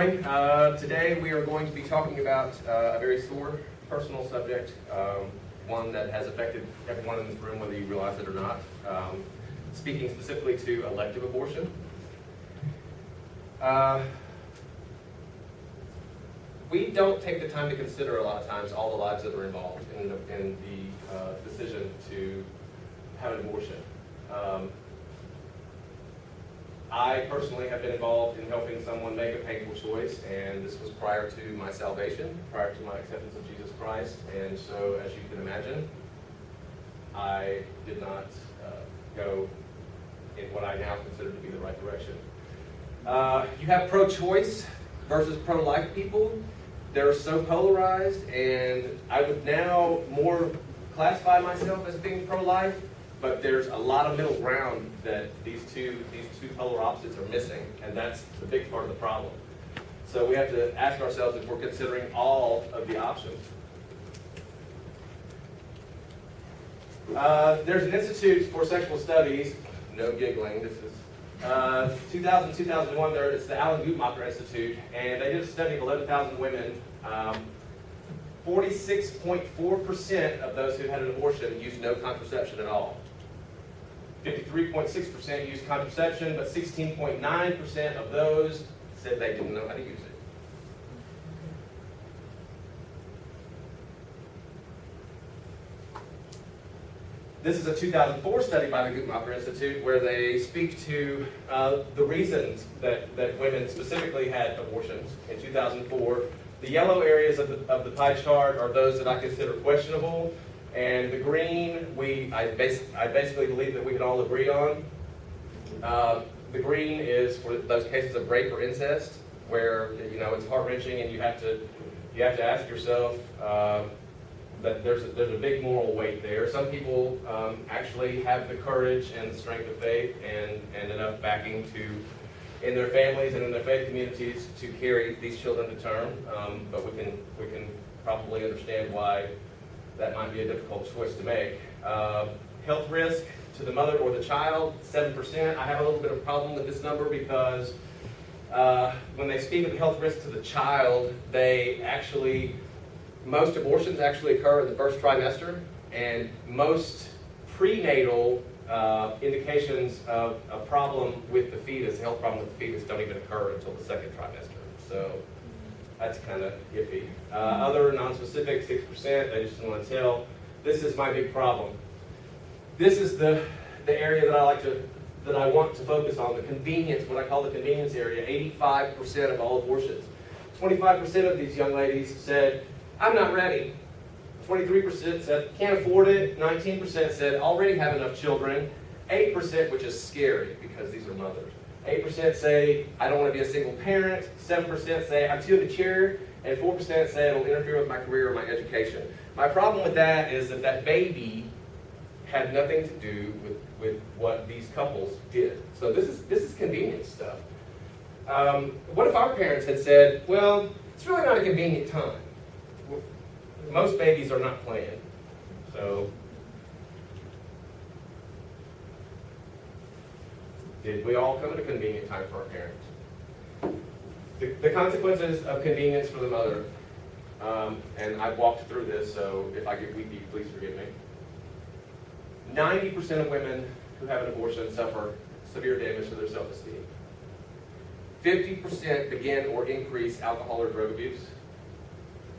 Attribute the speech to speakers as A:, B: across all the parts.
A: Morning. Today we are going to be talking about a very sore personal subject, one that has affected everyone in this room, whether you realize it or not. Speaking specifically to elective abortion. We don't take the time to consider a lot of times all the lives that are involved in the decision to have an abortion. I personally have been involved in helping someone make a painful choice, and this was prior to my salvation, prior to my acceptance of Jesus Christ, and so as you can imagine, I did not go in what I now consider to be the right direction. You have pro-choice versus pro-life people. They're so polarized, and I would now more classify myself as being pro-life, but there's a lot of middle ground that these two polar opposites are missing, and that's the big part of the problem. So we have to ask ourselves if we're considering all of the options. There's an Institute for Sexual Studies, no giggling, this is 2000-2001, it's the Alan Guttmacher Institute, and they did a study of 11,000 women. 46.4% of those who had an abortion used no contraception at all. 53.6% used contraception, but 16.9% of those said they didn't know how to use it. This is a 2004 study by the Guttmacher Institute where they speak to the reasons that women specifically had abortions in 2004. The yellow areas of the pie chart are those that I consider questionable, and the green, I basically believe that we can all agree on. The green is for those cases of rape or incest, where it's heart-wrenching, and you have to ask yourself that there's a big moral weight there. Some people actually have the courage and the strength of faith and enough backing in their families and in their faith communities to carry these children to term, but we can probably understand why that might be a difficult choice to make. Health risk to the mother or the child, 7%. I have a little bit of a problem with this number because when they speak of the health risk to the child, most abortions actually occur in the first trimester, and most prenatal indications of a problem with the fetus, a health problem with the fetus, don't even occur until the second trimester. So that's kind of iffy. Other non-specific, 6%, they just don't want to tell. This is my big problem. This is the area that I want to focus on, the convenience, what I call the convenience area. 85% of all abortions. 25% of these young ladies said, I'm not ready. 23% said, can't afford it. 19% said, already have enough children. 8%, which is scary because these are mothers. 8% say, I don't want to be a single parent. 7% say, I'm too immature. And 4% say, it'll interfere with my career or my education. My problem with that is that baby had nothing to do with what these couples did. So this is convenience stuff. What if our parents had said, well, it's really not a convenient time. Most babies are not planned. So did we all come at a convenient time for our parents? The consequences of convenience for the mother, and I've walked through this, so if I get weepy, please forgive me. 90% of women who have an abortion suffer severe damage to their self-esteem. 50% begin or increase alcohol or drug abuse.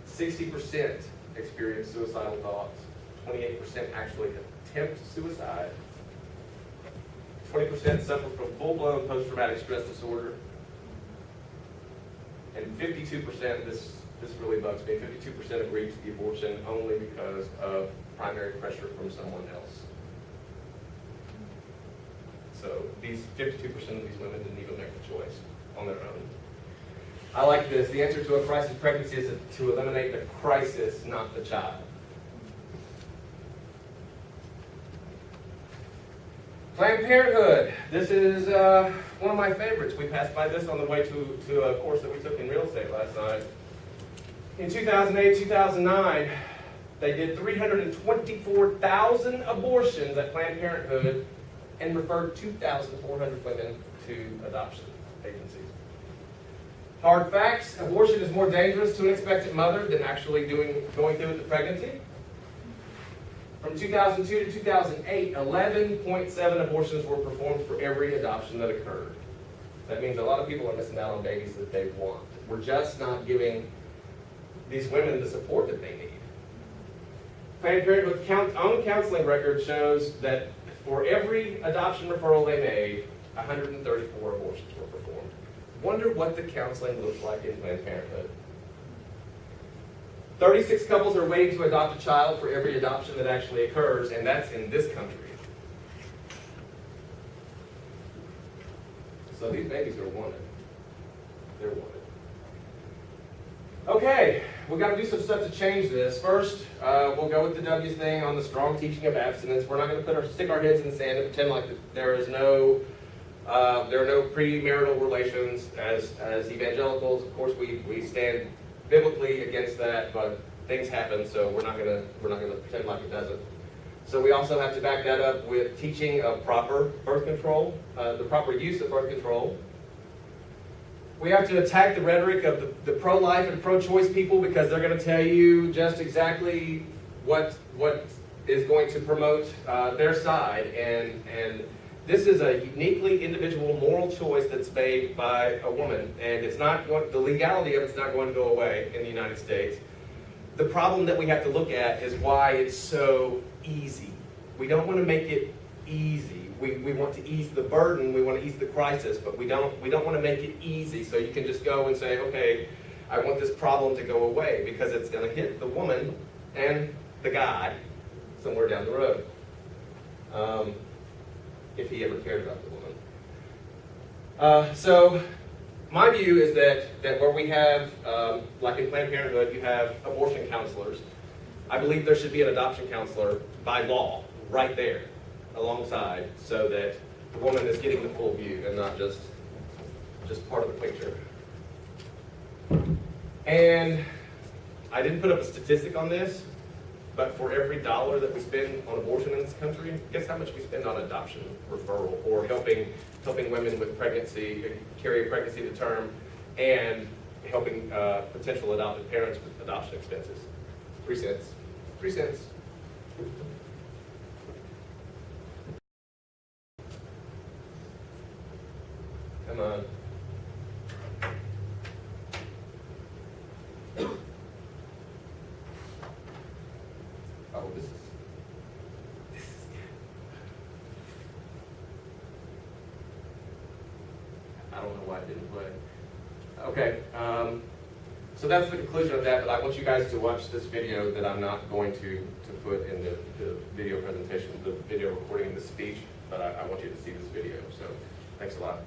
A: 60% experience suicidal thoughts. 28% actually attempt suicide. 20% suffer from full-blown post-traumatic stress disorder. And 52%, this really bugs me, 52% agree to the abortion only because of primary pressure from someone else. So these 52% of these women didn't even make the choice on their own. I like this. The answer to a crisis pregnancy is to eliminate the crisis, not the child. Planned Parenthood. This is one of my favorites. We passed by this on the way to a course that we took in real estate last night. In 2008, 2009, they did 324,000 abortions at Planned Parenthood and referred 2,400 women to adoption agencies. Hard facts: abortion is more dangerous to an expectant mother than actually going through with the pregnancy. From 2002 to 2008, 11.7 abortions were performed for every adoption that occurred. That means a lot of people are missing out on babies that they want. We're just not giving these women the support that they need. Planned Parenthood's own counseling record shows that for every adoption referral they made, 134 abortions were performed. Wonder what the counseling looks like in Planned Parenthood. 36 couples are waiting to adopt a child for every adoption that actually occurs, and that's in this country. So these babies are wanted. They're wanted. Okay, we've got to do some stuff to change this. First, we'll go with the W thing on the strong teaching of abstinence. We're not going to stick our heads in the sand and pretend like there are no premarital relations. As evangelicals, of course, we stand biblically against that, but things happen, so we're not going to pretend like it doesn't. So we also have to back that up with teaching of proper birth control, the proper use of birth control. We have to attack the rhetoric of the pro-life and pro-choice people, because they're going to tell you just exactly what is going to promote their side, and this is a uniquely individual moral choice that's made by a woman, and it's not the legality of it's not going to go away in the United States. The problem that we have to look at is why it's so easy. We don't want to make it easy. We want to ease the burden, we want to ease the crisis, but we don't want to make it easy so you can just go and say, okay, I want this problem to go away, because it's going to hit the woman and the guy somewhere down the road, if he ever cared about the woman. So my view is that where we have, like in Planned Parenthood, you have abortion counselors. I believe there should be an adoption counselor by law right there alongside, so that the woman is getting the full view and not just part of the picture. And I didn't put up a statistic on this, but for every dollar that we spend on abortion in this country, guess how much we spend on adoption referral, or helping women with pregnancy, carry a pregnancy to term, and helping potential adopted parents with adoption expenses? 3 cents. 3 cents. Come on. Oh, this is good. I don't know why it didn't play. Okay, so that's the conclusion of that, but I want you guys to watch this video that I'm not going to put in the video presentation, the video recording of the speech, but I want you to see this video, so thanks a lot.